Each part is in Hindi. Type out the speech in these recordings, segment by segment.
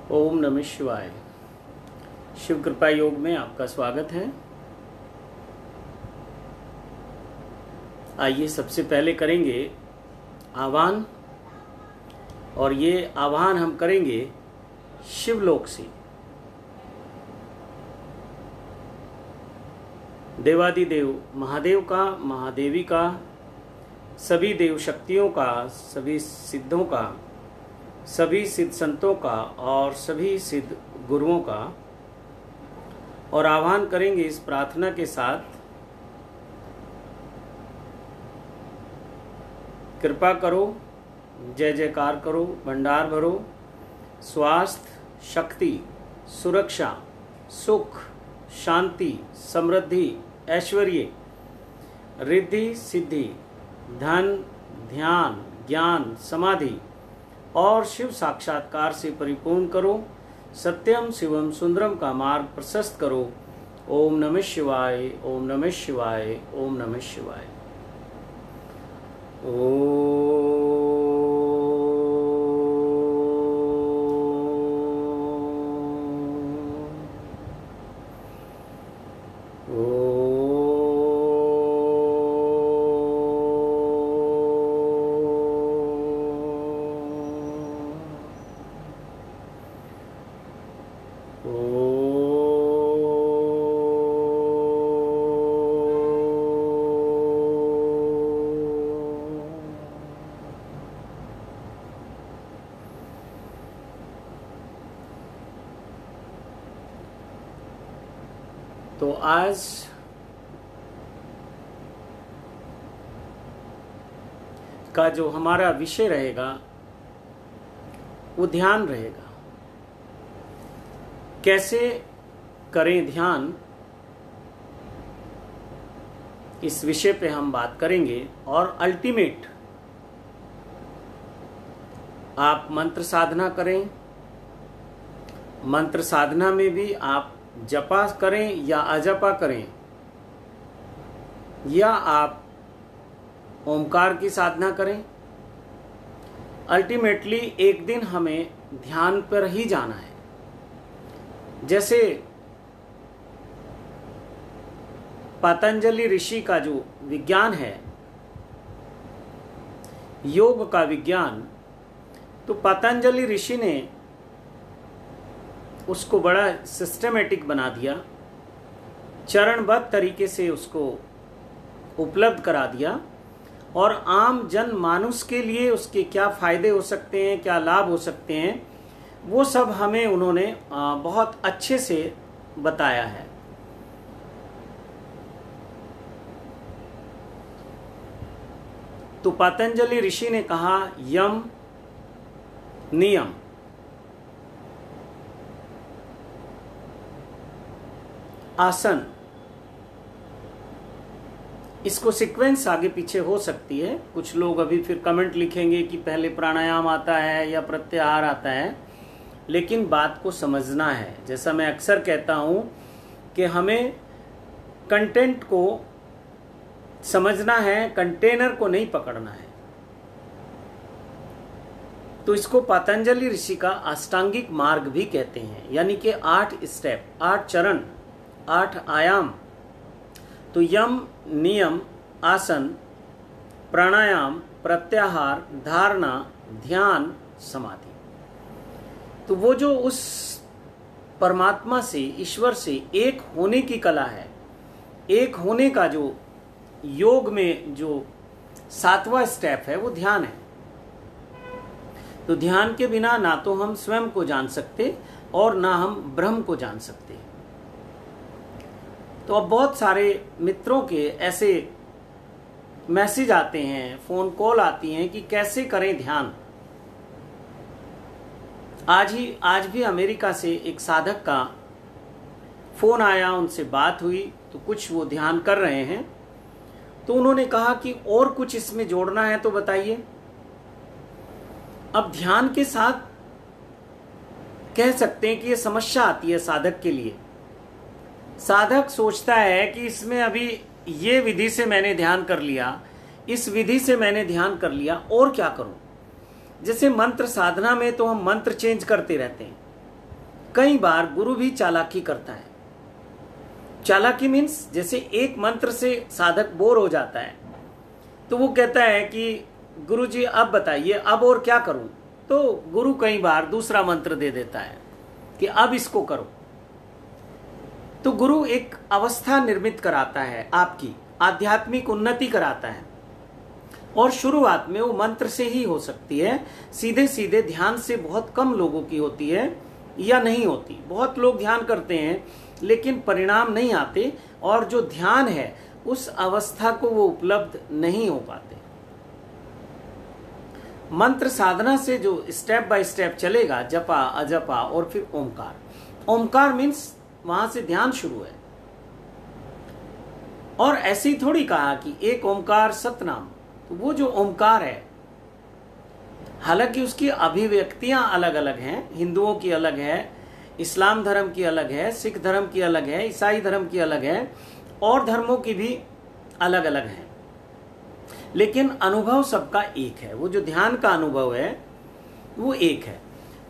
ओम नमः शिवाय। शिव कृपा योग में आपका स्वागत है। आइए सबसे पहले करेंगे आह्वान, और ये आह्वान हम करेंगे शिवलोक से। देवादिदेव महादेव का, महादेवी का, सभी देव शक्तियों का, सभी सिद्धों का, सभी सिद्ध संतों का और सभी सिद्ध गुरुओं का, और आह्वान करेंगे इस प्रार्थना के साथ, कृपा करो, जय जयकार करो, भंडार भरो, स्वास्थ्य, शक्ति, सुरक्षा, सुख, शांति, समृद्धि, ऐश्वर्य, रिद्धि, सिद्धि, धन, ध्यान, ज्ञान, समाधि और शिव साक्षात्कार से परिपूर्ण करो। सत्यम शिवम सुंदरम का मार्ग प्रशस्त करो। ओम नमः शिवाय, ओम नमः शिवाय, ओम नमः शिवाय। तो आज का जो हमारा विषय रहेगा वो ध्यान रहेगा। कैसे करें ध्यान, इस विषय पे हम बात करेंगे। और अल्टीमेट आप मंत्र साधना करें, मंत्र साधना में भी आप जपा करें या अजपा करें, या आप ओमकार की साधना करें, अल्टीमेटली एक दिन हमें ध्यान पर ही जाना है। जैसे पतंजलि ऋषि का जो विज्ञान है, योग का विज्ञान, तो पतंजलि ऋषि ने उसको बड़ा सिस्टमेटिक बना दिया, चरणबद्ध तरीके से उसको उपलब्ध करा दिया, और आम जन मानुष के लिए उसके क्या फायदे हो सकते हैं, क्या लाभ हो सकते हैं, वो सब हमें उन्होंने बहुत अच्छे से बताया है। तो पतंजलि ऋषि ने कहा यम नियम, आसन, इसको सीक्वेंस आगे पीछे हो सकती है। कुछ लोग अभी फिर कमेंट लिखेंगे कि पहले प्राणायाम आता है या प्रत्याहार आता है, लेकिन बात को समझना है। जैसा मैं अक्सर कहता हूं कि हमें कंटेंट को समझना है, कंटेनर को नहीं पकड़ना है। तो इसको पतंजलि ऋषि का अष्टांगिक मार्ग भी कहते हैं, यानी कि 8 स्टेप, 8 चरण, 8 आयाम। तो यम, नियम, आसन, प्राणायाम, प्रत्याहार, धारणा, ध्यान, समाधि। तो वो जो उस परमात्मा से, ईश्वर से एक होने की कला है, एक होने का जो योग में जो 7वां स्टेप है वो ध्यान है। तो ध्यान के बिना ना तो हम स्वयं को जान सकते और ना हम ब्रह्म को जान सकते। तो अब बहुत सारे मित्रों के ऐसे मैसेज आते हैं, फोन कॉल आती हैं कि कैसे करें ध्यान। आज भी अमेरिका से एक साधक का फोन आया, उनसे बात हुई, तो कुछ वो ध्यान कर रहे हैं। तो उन्होंने कहा कि और कुछ इसमें जोड़ना है तो बताइए। अब ध्यान के साथ कह सकते हैं कि ये समस्या आती है साधक के लिए। साधक सोचता है कि इसमें अभी ये विधि से मैंने ध्यान कर लिया, इस विधि से मैंने ध्यान कर लिया, और क्या करूं। जैसे मंत्र साधना में तो हम मंत्र चेंज करते रहते हैं, कई बार गुरु भी चालाकी करता है। चालाकी मीन्स जैसे एक मंत्र से साधक बोर हो जाता है तो वो कहता है कि गुरु जी अब बताइए अब और क्या करूं, तो गुरु कई बार दूसरा मंत्र दे देता है कि अब इसको करो। तो गुरु एक अवस्था निर्मित कराता है, आपकी आध्यात्मिक उन्नति कराता है, और शुरुआत में वो मंत्र से ही हो सकती है, सीधे सीधे ध्यान से बहुत कम लोगों की होती है या नहीं होती। बहुत लोग ध्यान करते हैं लेकिन परिणाम नहीं आते, और जो ध्यान है उस अवस्था को वो उपलब्ध नहीं हो पाते। मंत्र साधना से जो स्टेप बाय स्टेप चलेगा, जपा अजपा और फिर ओमकार। ओमकार मीन्स वहां से ध्यान शुरू है। और ऐसे ही थोड़ी कहा कि एक ओमकार सतनाम, तो वो जो ओमकार है, हालांकि उसकी अभिव्यक्तियां अलग अलग हैं, हिंदुओं की अलग है, इस्लाम धर्म की अलग है, सिख धर्म की अलग है, ईसाई धर्म की अलग है, और धर्मों की भी अलग अलग है, लेकिन अनुभव सबका एक है। वो जो ध्यान का अनुभव है वो एक है।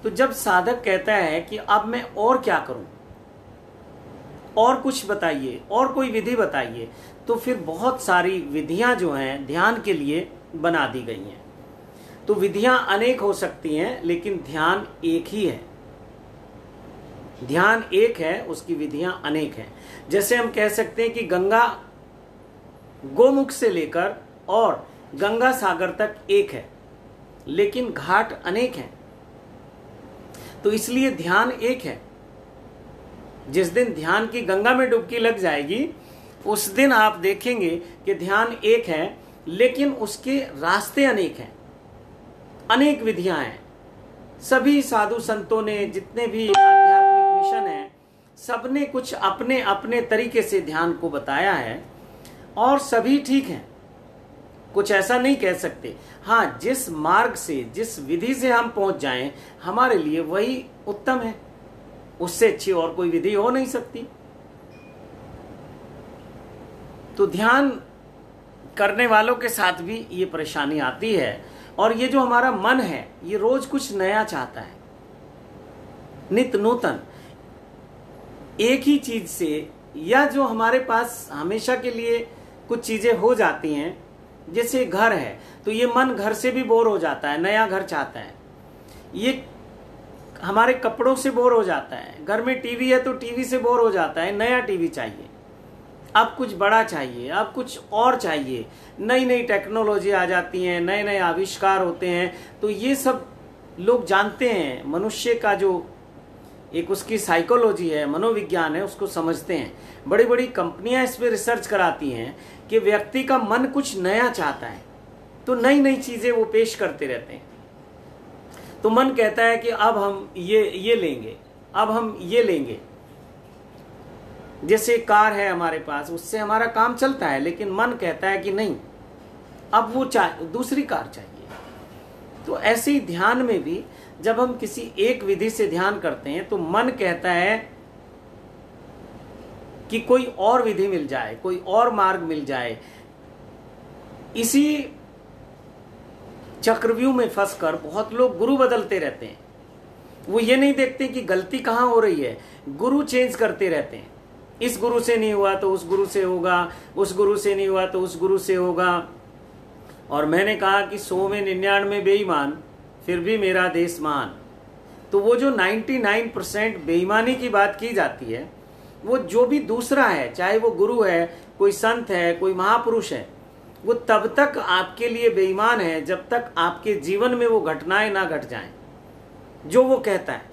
तो जब साधक कहता है कि अब मैं और क्या करूं, और कुछ बताइए, और कोई विधि बताइए, तो फिर बहुत सारी विधियां जो हैं ध्यान के लिए बना दी गई हैं। तो विधियां अनेक हो सकती हैं लेकिन ध्यान एक ही है। ध्यान एक है, उसकी विधियां अनेक हैं। जैसे हम कह सकते हैं कि गंगा गोमुख से लेकर और गंगा सागर तक एक है, लेकिन घाट अनेक हैं। तो इसलिए ध्यान एक है। जिस दिन ध्यान की गंगा में डुबकी लग जाएगी उस दिन आप देखेंगे कि ध्यान एक है, लेकिन उसके रास्ते अनेक हैं, अनेक विधियां हैं। सभी साधु संतों ने, जितने भी आध्यात्मिक मिशन हैं, सबने कुछ अपने अपने तरीके से ध्यान को बताया है, और सभी ठीक हैं। कुछ ऐसा नहीं कह सकते। हाँ, जिस मार्ग से, जिस विधि से हम पहुंच जाएं, हमारे लिए वही उत्तम है। उससे अच्छी और कोई विधि हो नहीं सकती। तो ध्यान करने वालों के साथ भी ये परेशानी आती है, और ये जो हमारा मन है ये रोज कुछ नया चाहता है, नित्य नूतन। एक ही चीज से, या जो हमारे पास हमेशा के लिए कुछ चीजें हो जाती हैं, जैसे घर है तो ये मन घर से भी बोर हो जाता है, नया घर चाहता है। ये हमारे कपड़ों से बोर हो जाता है, घर में टीवी है तो टीवी से बोर हो जाता है, नया टीवी चाहिए, अब कुछ बड़ा चाहिए, अब कुछ और चाहिए। नई नई टेक्नोलॉजी आ जाती हैं, नए नए आविष्कार होते हैं। तो ये सब लोग जानते हैं, मनुष्य का जो एक उसकी साइकोलॉजी है, मनोविज्ञान है, उसको समझते हैं। बड़ी बड़ी कंपनियां इस पे रिसर्च कराती हैं कि व्यक्ति का मन कुछ नया चाहता है, तो नई नई चीजें वो पेश करते रहते हैं। तो मन कहता है कि अब हम ये लेंगे, अब हम ये लेंगे। जैसे कार है हमारे पास, उससे हमारा काम चलता है, लेकिन मन कहता है कि नहीं, अब वो दूसरी कार चाहिए। तो ऐसे ही ध्यान में भी जब हम किसी एक विधि से ध्यान करते हैं तो मन कहता है कि कोई और विधि मिल जाए, कोई और मार्ग मिल जाए। इसी चक्रव्यूह में फंसकर बहुत लोग गुरु बदलते रहते हैं। वो ये नहीं देखते कि गलती कहाँ हो रही है, गुरु चेंज करते रहते हैं। इस गुरु से नहीं हुआ तो उस गुरु से होगा, उस गुरु से नहीं हुआ तो उस गुरु से होगा। और मैंने कहा कि 100 में 99 बेईमान, फिर भी मेरा देश मान। तो वो जो 99% बेईमानी की बात की जाती है, वो जो भी दूसरा है, चाहे वो गुरु है, कोई संत है, कोई महापुरुष है, वो तब तक आपके लिए बेईमान है जब तक आपके जीवन में वो घटनाएं ना घट जाएं जो वो कहता है।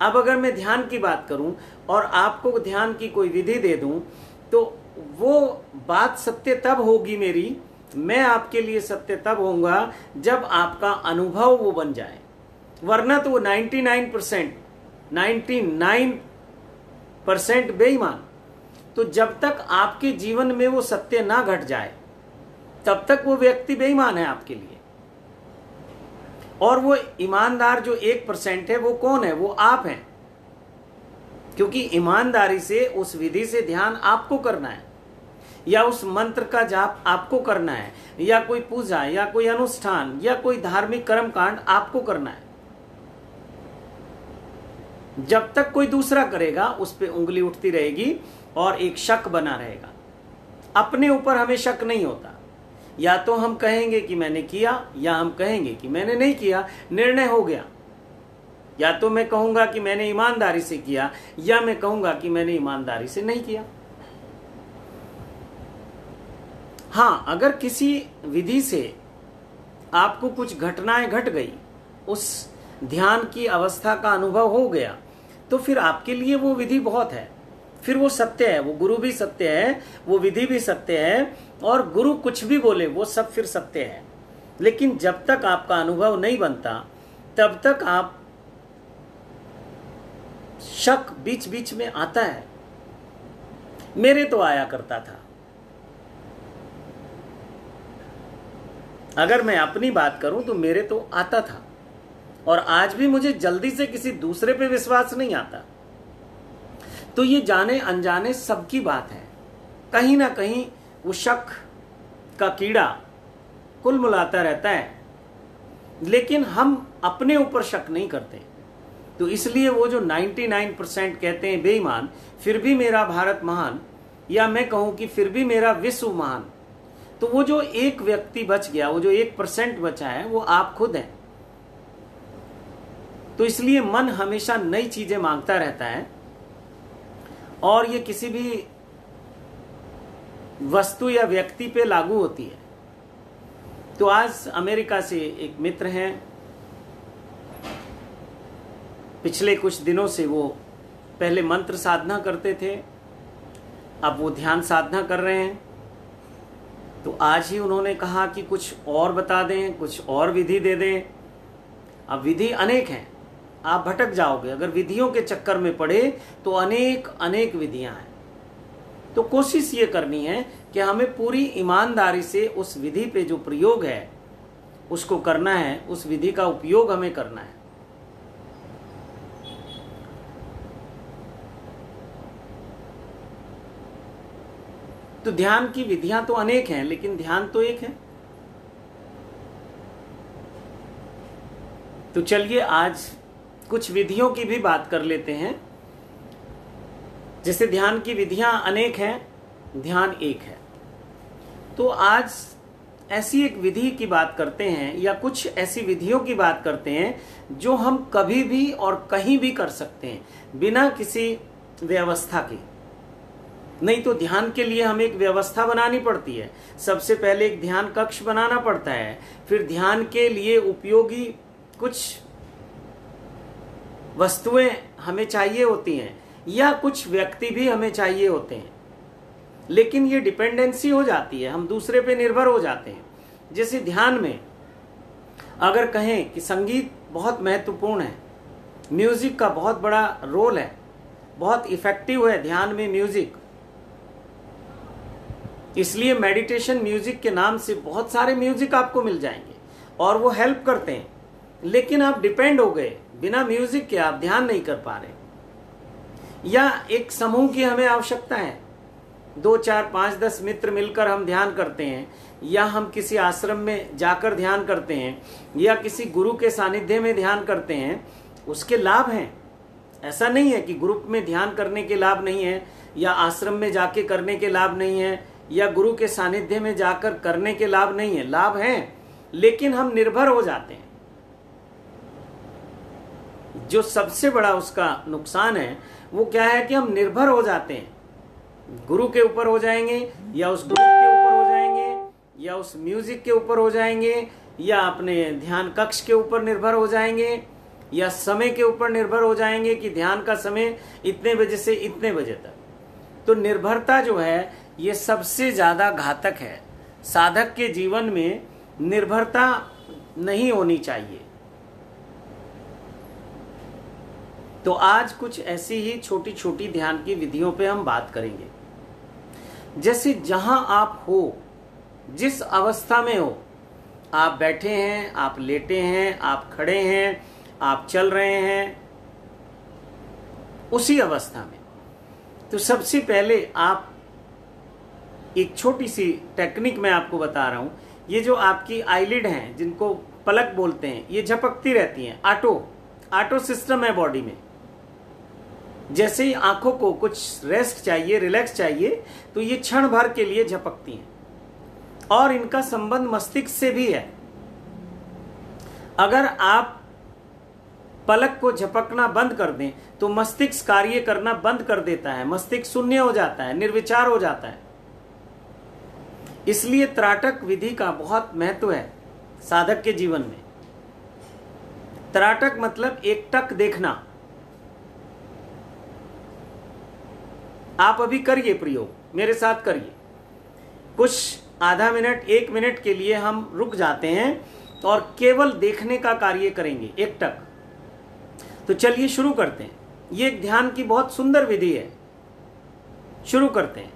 अब अगर मैं ध्यान की बात करूं और आपको ध्यान की कोई विधि दे दूं, तो वो बात सत्य तब होगी मेरी, मैं आपके लिए सत्य तब होऊंगा जब आपका अनुभव वो बन जाए। वरना तो वो 99% बेईमान। तो जब तक आपके जीवन में वो सत्य ना घट जाए तब तक वो व्यक्ति बेईमान है आपके लिए। और वो ईमानदार जो 1% है, वो कौन है? वो आप हैं। क्योंकि ईमानदारी से उस विधि से ध्यान आपको करना है, या उस मंत्र का जाप आपको करना है, या कोई पूजा या कोई अनुष्ठान या कोई धार्मिक कर्मकांड आपको करना है। जब तक कोई दूसरा करेगा उस पर उंगली उठती रहेगी और एक शक बना रहेगा। अपने ऊपर हमें शक नहीं होता। या तो हम कहेंगे कि मैंने किया, या हम कहेंगे कि मैंने नहीं किया, निर्णय हो गया। या तो मैं कहूंगा कि मैंने ईमानदारी से किया, या मैं कहूंगा कि मैंने ईमानदारी से नहीं किया। हाँ, अगर किसी विधि से आपको कुछ घटनाएं घट गई, उस ध्यान की अवस्था का अनुभव हो गया, तो फिर आपके लिए वो विधि बहुत है, फिर वो सत्य है, वो गुरु भी सत्य है, वो विधि भी सत्य है, और गुरु कुछ भी बोले वो सब फिर सत्य है। लेकिन जब तक आपका अनुभव नहीं बनता तब तक आप शक बीच बीच में आता है। मेरे तो आया करता था। अगर मैं अपनी बात करूं तो मेरे तो आता था, और आज भी मुझे जल्दी से किसी दूसरे पे विश्वास नहीं आता। तो ये जाने अनजाने सबकी बात है। कहीं ना कहीं वो शक का कीड़ा कुलमुलाता रहता है, लेकिन हम अपने ऊपर शक नहीं करते। तो इसलिए वो जो 99% कहते हैं बेईमान, फिर भी मेरा भारत महान, या मैं कहूं कि फिर भी मेरा विश्व महान, तो वो जो एक व्यक्ति बच गया, वो जो 1% बचा है, वो आप खुद हैं। तो इसलिए मन हमेशा नई चीजें मांगता रहता है, और ये किसी भी वस्तु या व्यक्ति पे लागू होती है। तो आज अमेरिका से एक मित्र हैं, पिछले कुछ दिनों से वो पहले मंत्र साधना करते थे, अब वो ध्यान साधना कर रहे हैं। तो आज ही उन्होंने कहा कि कुछ और बता दें, कुछ और विधि दे दें। अब विधि अनेक हैं, आप भटक जाओगे अगर विधियों के चक्कर में पड़े, तो अनेक अनेक विधियां हैं। तो कोशिश ये करनी है कि हमें पूरी ईमानदारी से उस विधि पे जो प्रयोग है उसको करना है, उस विधि का उपयोग हमें करना है। तो ध्यान की विधियां तो अनेक हैं, लेकिन ध्यान तो एक है। तो चलिए आज कुछ विधियों की भी बात कर लेते हैं। जैसे ध्यान की विधियां अनेक हैं, ध्यान एक है। तो आज ऐसी एक विधि की बात करते हैं, या कुछ ऐसी विधियों की बात करते हैं जो हम कभी भी और कहीं भी कर सकते हैं, बिना किसी व्यवस्था के। नहीं तो ध्यान के लिए हमें एक व्यवस्था बनानी पड़ती है। सबसे पहले एक ध्यान कक्ष बनाना पड़ता है, फिर ध्यान के लिए उपयोगी कुछ वस्तुएं हमें चाहिए होती हैं, या कुछ व्यक्ति भी हमें चाहिए होते हैं। लेकिन ये डिपेंडेंसी हो जाती है, हम दूसरे पे निर्भर हो जाते हैं। जैसे ध्यान में अगर कहें कि संगीत बहुत महत्वपूर्ण है, म्यूजिक का बहुत बड़ा रोल है, बहुत इफेक्टिव है ध्यान में म्यूजिक, इसलिए मेडिटेशन म्यूजिक के नाम से बहुत सारे म्यूजिक आपको मिल जाएंगे और वो हेल्प करते हैं। लेकिन आप डिपेंड हो गए, बिना म्यूजिक के आप ध्यान नहीं कर पा रहे। या एक समूह की हमें आवश्यकता है, 2, 4, 5, 10 मित्र मिलकर हम ध्यान करते हैं, या हम किसी आश्रम में जाकर ध्यान करते हैं, या किसी गुरु के सानिध्य में ध्यान करते हैं, उसके लाभ हैं। ऐसा नहीं है कि ग्रुप में ध्यान करने के लाभ नहीं है, या आश्रम में जाके करने के लाभ नहीं है, या गुरु के सानिध्य में जाकर करने के लाभ नहीं है। लाभ हैं, लेकिन हम निर्भर हो जाते हैं। जो सबसे बड़ा उसका नुकसान है वो क्या है कि हम निर्भर हो जाते हैं। गुरु के ऊपर हो जाएंगे, या उस ग्रुप के ऊपर हो जाएंगे, या उस म्यूजिक के ऊपर हो जाएंगे, या अपने ध्यान कक्ष के ऊपर निर्भर हो जाएंगे, या समय के ऊपर निर्भर हो जाएंगे कि ध्यान का समय इतने बजे से इतने बजे तक। तो निर्भरता जो है ये सबसे ज्यादा घातक है। साधक के जीवन में निर्भरता नहीं होनी चाहिए। तो आज कुछ ऐसी ही छोटी छोटी ध्यान की विधियों पे हम बात करेंगे। जैसे जहां आप हो, जिस अवस्था में हो, आप बैठे हैं, आप लेटे हैं, आप खड़े हैं, आप चल रहे हैं, उसी अवस्था में। तो सबसे पहले आप एक छोटी सी टेक्निक मैं आपको बता रहा हूं। ये जो आपकी आईलिड हैं, जिनको पलक बोलते हैं, ये झपकती रहती हैं। ऑटो सिस्टम है बॉडी में। जैसे ही आंखों को कुछ रेस्ट चाहिए, रिलैक्स चाहिए, तो ये क्षण भर के लिए झपकती हैं। और इनका संबंध मस्तिष्क से भी है। अगर आप पलक को झपकना बंद कर दें तो मस्तिष्क कार्य करना बंद कर देता है, मस्तिष्क शून्य हो जाता है, निर्विचार हो जाता है। इसलिए त्राटक विधि का बहुत महत्व है साधक के जीवन में। त्राटक मतलब एकटक देखना। आप अभी करिए प्रयोग, मेरे साथ करिए। कुछ आधा मिनट, 1 मिनट के लिए हम रुक जाते हैं और केवल देखने का कार्य करेंगे, एकटक। तो चलिए शुरू करते हैं। ये एक ध्यान की बहुत सुंदर विधि है। शुरू करते हैं।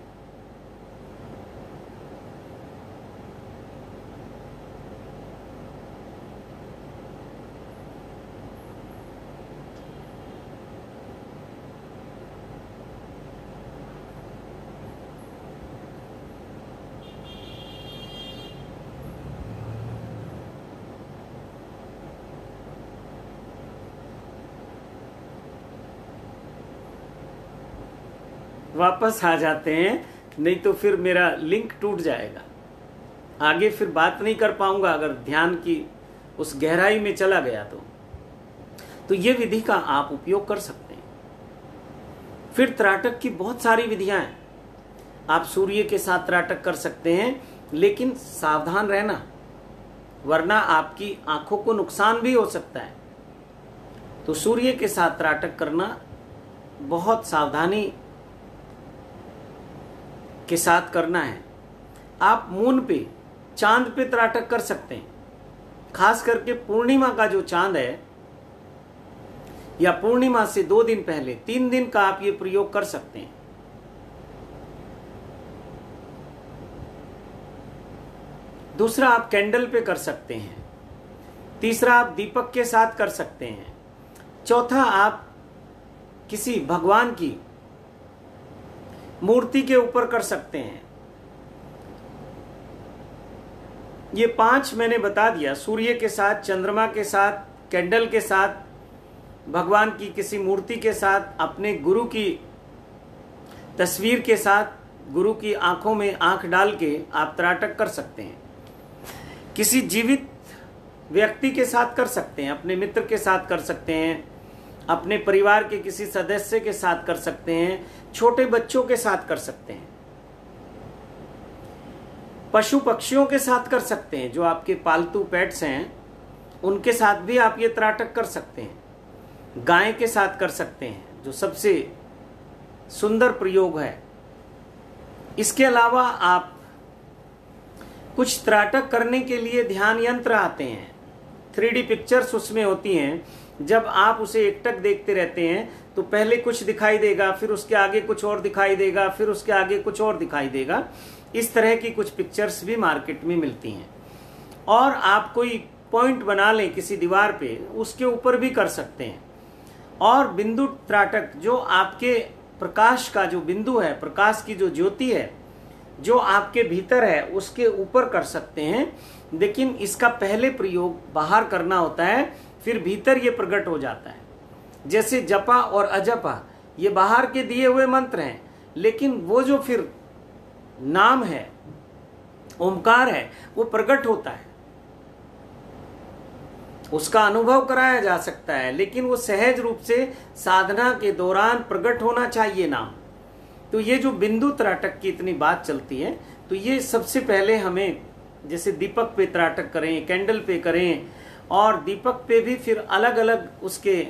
वापस आ जाते हैं, नहीं तो फिर मेरा लिंक टूट जाएगा, आगे फिर बात नहीं कर पाऊंगा अगर ध्यान की उस गहराई में चला गया तो ये विधि का आप उपयोग कर सकते हैं। फिर त्राटक की बहुत सारी विधियां हैं। आप सूर्य के साथ त्राटक कर सकते हैं, लेकिन सावधान रहना, वरना आपकी आंखों को नुकसान भी हो सकता है। तो सूर्य के साथ त्राटक करना बहुत सावधानी के साथ करना है। आप मून पे, चांद पे त्राटक कर सकते हैं। खास करके पूर्णिमा का जो चांद है, या पूर्णिमा से 2 दिन पहले, 3 दिन का आप ये प्रयोग कर सकते हैं। दूसरा, आप कैंडल पे कर सकते हैं। तीसरा, आप दीपक के साथ कर सकते हैं। चौथा, आप किसी भगवान की मूर्ति के ऊपर कर सकते हैं। ये 5 मैंने बता दिया। सूर्य के साथ, चंद्रमा के साथ, कैंडल के साथ, भगवान की किसी मूर्ति के साथ, अपने गुरु की तस्वीर के साथ, गुरु की आंखों में आंख डाल के आप त्राटक कर सकते हैं। किसी जीवित व्यक्ति के साथ कर सकते हैं, अपने मित्र के साथ कर सकते हैं, अपने परिवार के किसी सदस्य के साथ कर सकते हैं, छोटे बच्चों के साथ कर सकते हैं, पशु पक्षियों के साथ कर सकते हैं, जो आपके पालतू पेट्स हैं उनके साथ भी आप ये त्राटक कर सकते हैं। गाय के साथ कर सकते हैं, जो सबसे सुंदर प्रयोग है। इसके अलावा आप कुछ त्राटक करने के लिए ध्यान यंत्र आते हैं, 3D पिक्चर्स उसमें होती हैं। जब आप उसे एकटक देखते रहते हैं तो पहले कुछ दिखाई देगा, फिर उसके आगे कुछ और दिखाई देगा, फिर उसके आगे कुछ और दिखाई देगा। इस तरह की कुछ पिक्चर्स भी मार्केट में मिलती हैं। और आप कोई पॉइंट बना लें किसी दीवार पे, उसके ऊपर भी कर सकते हैं। और बिंदु त्राटक, जो आपके प्रकाश का जो बिंदु है, प्रकाश की जो ज्योति है जो आपके भीतर है, उसके ऊपर कर सकते हैं। लेकिन इसका पहले प्रयोग बाहर करना होता है, फिर भीतर ये प्रकट हो जाता है। जैसे जपा और अजपा, ये बाहर के दिए हुए मंत्र हैं, लेकिन वो जो फिर नाम है, ओमकार है, वो प्रकट होता है, उसका अनुभव कराया जा सकता है, लेकिन वो सहज रूप से साधना के दौरान प्रकट होना चाहिए नाम। तो ये जो बिंदु त्राटक की इतनी बात चलती है, तो ये सबसे पहले हमें, जैसे दीपक पे त्राटक करें, कैंडल पे करें, और दीपक पे भी फिर अलग अलग उसके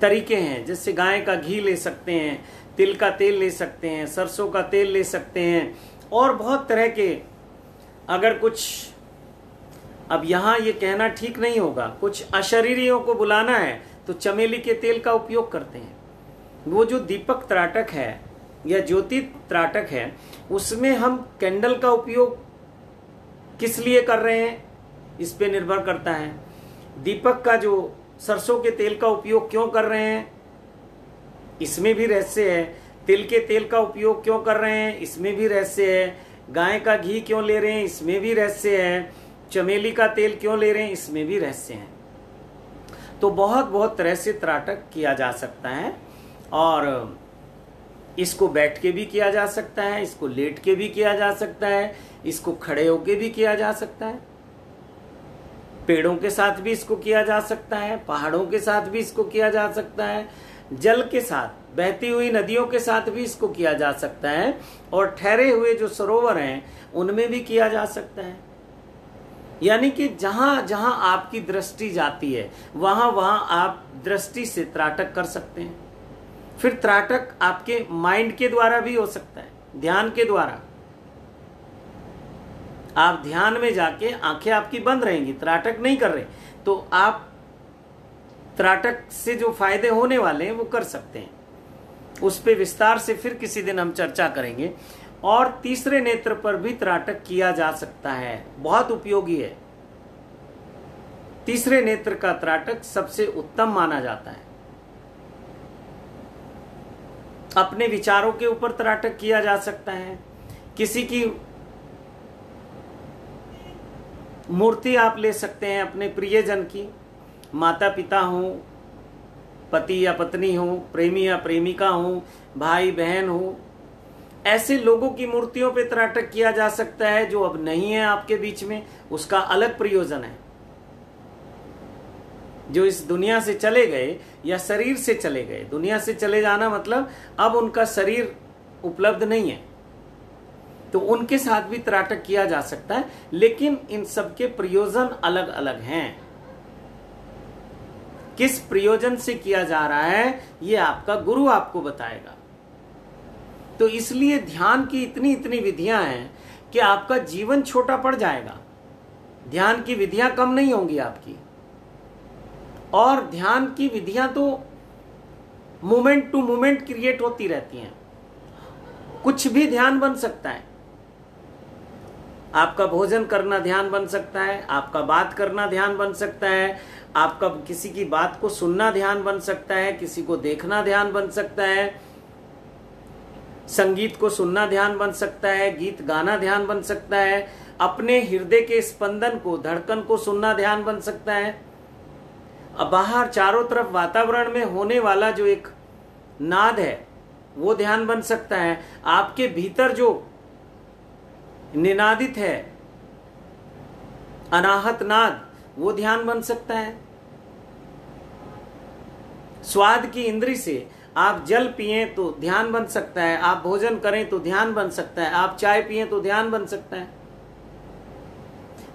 तरीके हैं। जैसे गाय का घी ले सकते हैं, तिल का तेल ले सकते हैं, सरसों का तेल ले सकते हैं, और बहुत तरह के। अगर कुछ, अब यहाँ ये कहना ठीक नहीं होगा, कुछ अशरीरियों को बुलाना है तो चमेली के तेल का उपयोग करते हैं। वो जो दीपक त्राटक है या ज्योति त्राटक है, उसमें हम कैंडल का उपयोग किस लिए कर रहे हैं, इस पे निर्भर करता है। दीपक का जो सरसों के तेल का उपयोग क्यों कर रहे हैं, इसमें भी रहस्य है। तिल के तेल का उपयोग क्यों कर रहे हैं, इसमें भी रहस्य है। गाय का घी क्यों ले रहे हैं, इसमें भी रहस्य है। चमेली का तेल क्यों ले रहे हैं, इसमें भी रहस्य है। तो बहुत बहुत तरह से त्राटक किया जा सकता है। और इसको बैठ के भी किया जा सकता है, इसको लेट के भी किया जा सकता है, इसको खड़े होके भी किया जा सकता है, पेड़ों के साथ भी इसको किया जा सकता है, पहाड़ों के साथ भी इसको किया जा सकता है, जल के साथ, बहती हुई नदियों के साथ भी इसको किया जा सकता है, और ठहरे हुए जो सरोवर हैं उनमें भी किया जा सकता है। यानी कि जहां जहां आपकी दृष्टि जाती है वहां वहां आप दृष्टि से त्राटक कर सकते हैं। फिर त्राटक आपके माइंड के द्वारा भी हो सकता है, ध्यान के द्वारा। आप ध्यान में जाके आंखें आपकी बंद रहेंगी, त्राटक नहीं कर रहे, तो आप त्राटक से जो फायदे होने वाले हैं वो कर सकते हैं। उस पे विस्तार से फिर किसी दिन हम चर्चा करेंगे। और तीसरे नेत्र पर भी त्राटक किया जा सकता है, बहुत उपयोगी है। तीसरे नेत्र का त्राटक सबसे उत्तम माना जाता है। अपने विचारों के ऊपर त्राटक किया जा सकता है। किसी की मूर्ति आप ले सकते हैं, अपने प्रियजन की, माता पिता हो, पति या पत्नी हो, प्रेमी या प्रेमिका हो, भाई बहन हो, ऐसे लोगों की मूर्तियों पे त्राटक किया जा सकता है जो अब नहीं है आपके बीच में। उसका अलग प्रयोजन है। जो इस दुनिया से चले गए या शरीर से चले गए, दुनिया से चले जाना मतलब अब उनका शरीर उपलब्ध नहीं है, तो उनके साथ भी त्राटक किया जा सकता है। लेकिन इन सबके प्रयोजन अलग अलग हैं। किस प्रयोजन से किया जा रहा है ये आपका गुरु आपको बताएगा। तो इसलिए ध्यान की इतनी इतनी विधियां हैं कि आपका जीवन छोटा पड़ जाएगा। ध्यान की विधियां कम नहीं होंगी आपकी। और ध्यान की विधियां तो मोमेंट टू मोमेंट क्रिएट होती रहती हैं। कुछ भी ध्यान बन सकता है। आपका भोजन करना ध्यान बन सकता है, आपका बात करना ध्यान बन सकता है, आपका किसी की बात को सुनना ध्यान बन सकता है, किसी को देखना ध्यान बन सकता है, संगीत को सुनना ध्यान बन सकता है, गीत गाना ध्यान बन सकता है, अपने हृदय के स्पंदन को, धड़कन को सुनना ध्यान बन सकता है। अब बाहर चारों तरफ वातावरण में होने वाला जो एक नाद है वो ध्यान बन सकता है। आपके भीतर जो निनादित है अनाहत नाद वो ध्यान बन सकता है। स्वाद की इंद्री से आप जल पिए तो ध्यान बन सकता है, आप भोजन करें तो ध्यान बन सकता है, आप चाय पिए तो ध्यान बन सकता है।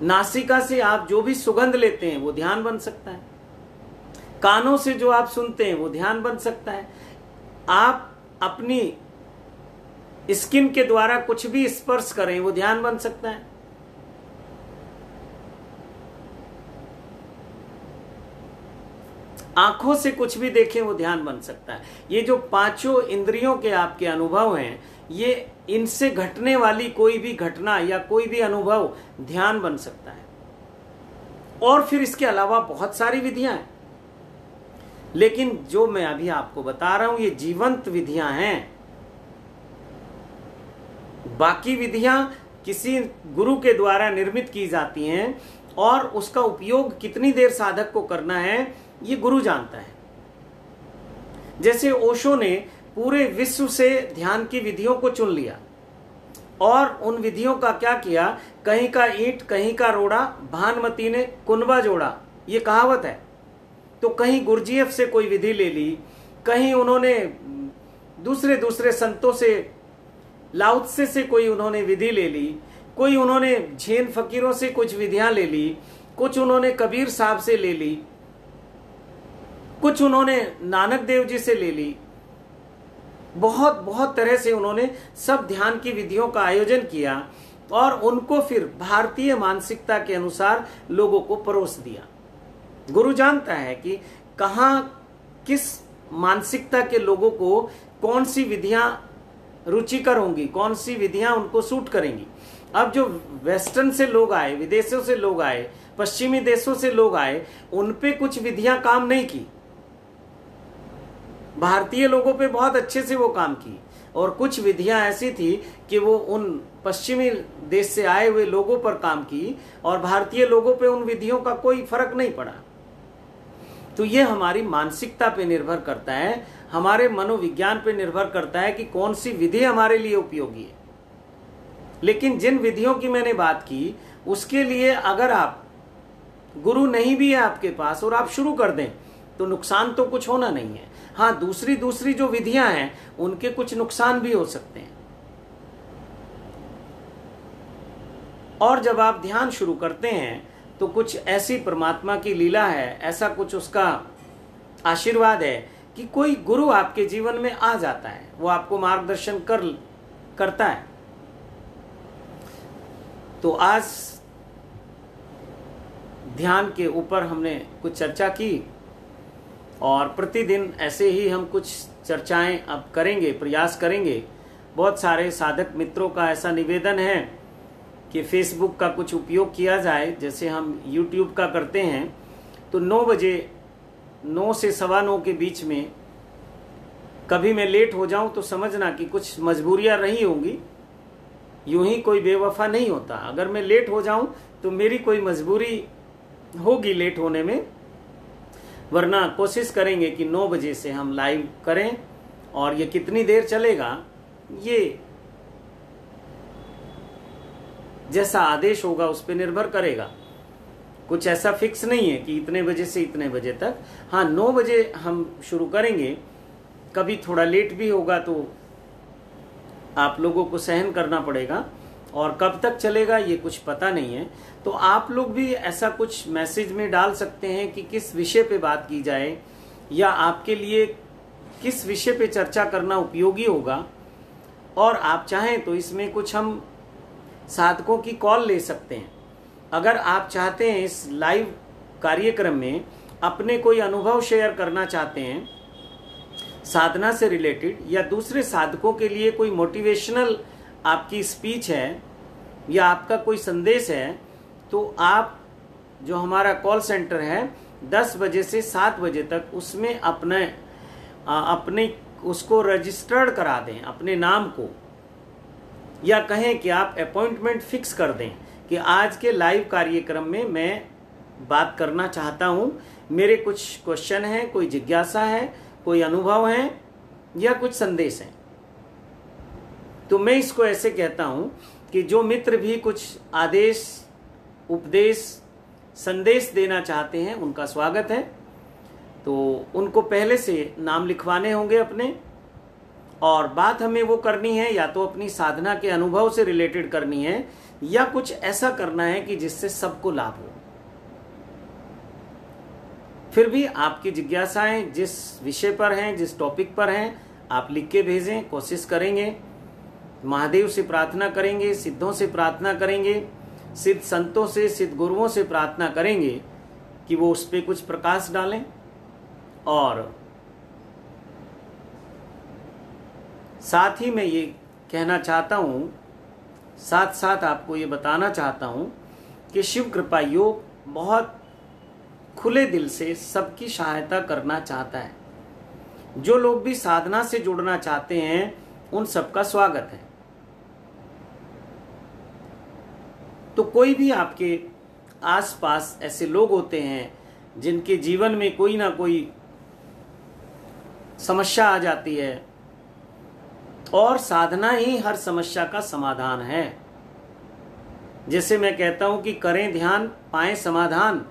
नासिका से आप जो भी सुगंध लेते हैं वो ध्यान बन सकता है। कानों से जो आप सुनते हैं वो ध्यान बन सकता है। आप अपनी स्किन के द्वारा कुछ भी स्पर्श करें वो ध्यान बन सकता है। आंखों से कुछ भी देखें वो ध्यान बन सकता है। ये जो पांचों इंद्रियों के आपके अनुभव हैं, ये इनसे घटने वाली कोई भी घटना या कोई भी अनुभव ध्यान बन सकता है। और फिर इसके अलावा बहुत सारी विधियां हैं, लेकिन जो मैं अभी आपको बता रहा हूं ये जीवंत विधियां हैं। बाकी विधियां किसी गुरु के द्वारा निर्मित की जाती हैं और उसका उपयोग कितनी देर साधक को करना है ये गुरु जानता है। जैसे ओशो ने पूरे विश्व से ध्यान की विधियों को चुन लिया और उन विधियों का क्या किया, कहीं का ईंट कहीं का रोड़ा, भानुमती ने कुनबा जोड़ा, ये कहावत है। तो कहीं गुरजीएफ से कोई विधि ले ली, कहीं उन्होंने दूसरे दूसरे संतों से, लाउत्से से कोई उन्होंने विधि ले ली, कोई उन्होंने जैन फकीरों से कुछ विधियां ले ली, कुछ उन्होंने कबीर साहब से ले ली, कुछ उन्होंने नानक देव जी से ले ली। बहुत बहुत तरह से उन्होंने सब ध्यान की विधियों का आयोजन किया और उनको फिर भारतीय मानसिकता के अनुसार लोगों को परोस दिया। गुरु जानता है कि कहाँ किस मानसिकता के लोगों को कौन सी विधियां रुचिकर होंगी, कौन सी विधियां उनको सूट करेंगी। अब जो वेस्टर्न से लोग आए, विदेशों से लोग आए, पश्चिमी देशों से लोग आए, उन पे कुछ विधियां काम नहीं की। भारतीय लोगों पे बहुत अच्छे से वो काम की और कुछ विधियां ऐसी थी कि वो उन पश्चिमी देश से आए हुए लोगों पर काम की और भारतीय लोगों पे उन विधियों का कोई फर्क नहीं पड़ा। तो ये हमारी मानसिकता पे निर्भर करता है। हमारे मनोविज्ञान पे निर्भर करता है कि कौन सी विधि हमारे लिए उपयोगी है। लेकिन जिन विधियों की मैंने बात की, उसके लिए अगर आप गुरु नहीं भी है आपके पास और आप शुरू कर दें तो नुकसान तो कुछ होना नहीं है। हाँ, दूसरी जो विधियां हैं उनके कुछ नुकसान भी हो सकते हैं। और जब आप ध्यान शुरू करते हैं तो कुछ ऐसी परमात्मा की लीला है, ऐसा कुछ उसका आशीर्वाद है कि कोई गुरु आपके जीवन में आ जाता है, वो आपको मार्गदर्शन करता है। तो आज ध्यान के ऊपर हमने कुछ चर्चा की और प्रतिदिन ऐसे ही हम कुछ चर्चाएं अब करेंगे, प्रयास करेंगे। बहुत सारे साधक मित्रों का ऐसा निवेदन है कि फेसबुक का कुछ उपयोग किया जाए, जैसे हम यूट्यूब का करते हैं। तो 9 बजे, 9 से 9:15 के बीच में कभी मैं लेट हो जाऊं तो समझना कि कुछ मजबूरियां रही होंगी। यूं ही कोई बेवफा नहीं होता। अगर मैं लेट हो जाऊं तो मेरी कोई मजबूरी होगी लेट होने में, वरना कोशिश करेंगे कि 9 बजे से हम लाइव करें। और ये कितनी देर चलेगा, ये जैसा आदेश होगा उस पर निर्भर करेगा। कुछ ऐसा फिक्स नहीं है कि इतने बजे से इतने बजे तक। हाँ, 9 बजे हम शुरू करेंगे। कभी थोड़ा लेट भी होगा तो आप लोगों को सहन करना पड़ेगा, और कब तक चलेगा ये कुछ पता नहीं है। तो आप लोग भी ऐसा कुछ मैसेज में डाल सकते हैं कि किस विषय पे बात की जाए, या आपके लिए किस विषय पे चर्चा करना उपयोगी होगा। और आप चाहें तो इसमें कुछ हम साधकों की कॉल ले सकते हैं। अगर आप चाहते हैं इस लाइव कार्यक्रम में अपने कोई अनुभव शेयर करना चाहते हैं साधना से रिलेटेड, या दूसरे साधकों के लिए कोई मोटिवेशनल आपकी स्पीच है या आपका कोई संदेश है, तो आप जो हमारा कॉल सेंटर है 10 बजे से 7 बजे तक उसमें अपने उसको रजिस्टर्ड करा दें, अपने नाम को, या कहें कि आप अपॉइंटमेंट फिक्स कर दें कि आज के लाइव कार्यक्रम में मैं बात करना चाहता हूं, मेरे कुछ क्वेश्चन हैं, कोई जिज्ञासा है, कोई अनुभव है या कुछ संदेश है। तो मैं इसको ऐसे कहता हूं कि जो मित्र भी कुछ आदेश, उपदेश, संदेश देना चाहते हैं उनका स्वागत है। तो उनको पहले से नाम लिखवाने होंगे अपने, और बात हमें वो करनी है या तो अपनी साधना के अनुभव से रिलेटेड करनी है, या कुछ ऐसा करना है कि जिससे सबको लाभ हो। फिर भी आपकी जिज्ञासाएं जिस विषय पर हैं, जिस टॉपिक पर हैं, आप लिख के भेजें। कोशिश करेंगे, महादेव से प्रार्थना करेंगे, सिद्धों से प्रार्थना करेंगे, सिद्ध संतों से, सिद्ध गुरुओं से प्रार्थना करेंगे कि वो उस पर कुछ प्रकाश डालें। और साथ ही मैं ये कहना चाहता हूं, साथ साथ आपको ये बताना चाहता हूं कि शिव कृपा योग बहुत खुले दिल से सबकी सहायता करना चाहता है। जो लोग भी साधना से जुड़ना चाहते हैं उन सबका स्वागत है। तो कोई भी आपके आसपास ऐसे लोग होते हैं जिनके जीवन में कोई ना कोई समस्या आ जाती है, और साधना ही हर समस्या का समाधान है। जैसे मैं कहता हूं कि करें ध्यान पाएं समाधान।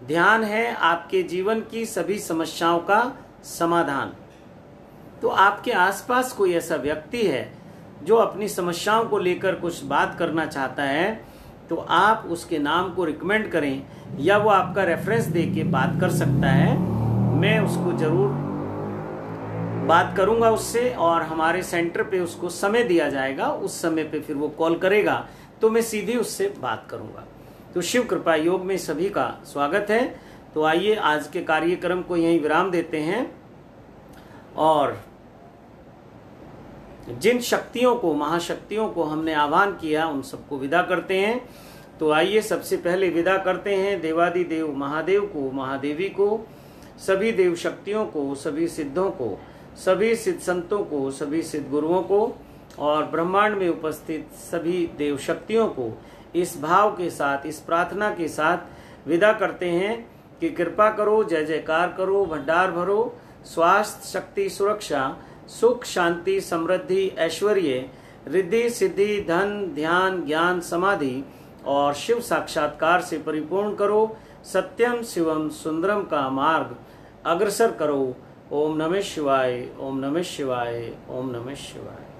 ध्यान है आपके जीवन की सभी समस्याओं का समाधान। तो आपके आसपास कोई ऐसा व्यक्ति है जो अपनी समस्याओं को लेकर कुछ बात करना चाहता है, तो आप उसके नाम को रिकमेंड करें, या वो आपका रेफरेंस दे के बात कर सकता है। मैं उसको जरूर बात करूंगा उससे, और हमारे सेंटर पे उसको समय दिया जाएगा। उस समय पे फिर वो कॉल करेगा तो मैं सीधी उससे बात करूंगा। तो शिव कृपा योग में सभी का स्वागत है। तो आइए आज के कार्यक्रम को यहीं विराम देते हैं, और जिन शक्तियों को, महाशक्तियों को हमने आह्वान किया उन सबको विदा करते हैं। तो आइए सबसे पहले विदा करते हैं देवादि देव महादेव को, महादेवी को, सभी देव शक्तियों को, सभी सिद्धों को, सभी सिद्ध संतों को, सभी सिद्ध गुरुओं को, और ब्रह्मांड में उपस्थित सभी देव शक्तियों को इस भाव के साथ, इस प्रार्थना के साथ विदा करते हैं कि कृपा करो, जय जयकार करो, भंडार भरो, स्वास्थ्य, शक्ति, सुरक्षा, सुख, शांति, समृद्धि, ऐश्वर्य, रिद्धि, सिद्धि, धन, ध्यान, ज्ञान, समाधि और शिव साक्षात्कार से परिपूर्ण करो। सत्यम शिवम सुंदरम का मार्ग अग्रसर करो। ओम नमः शिवाय, ओम नमः शिवाय, ओम नमः शिवाय।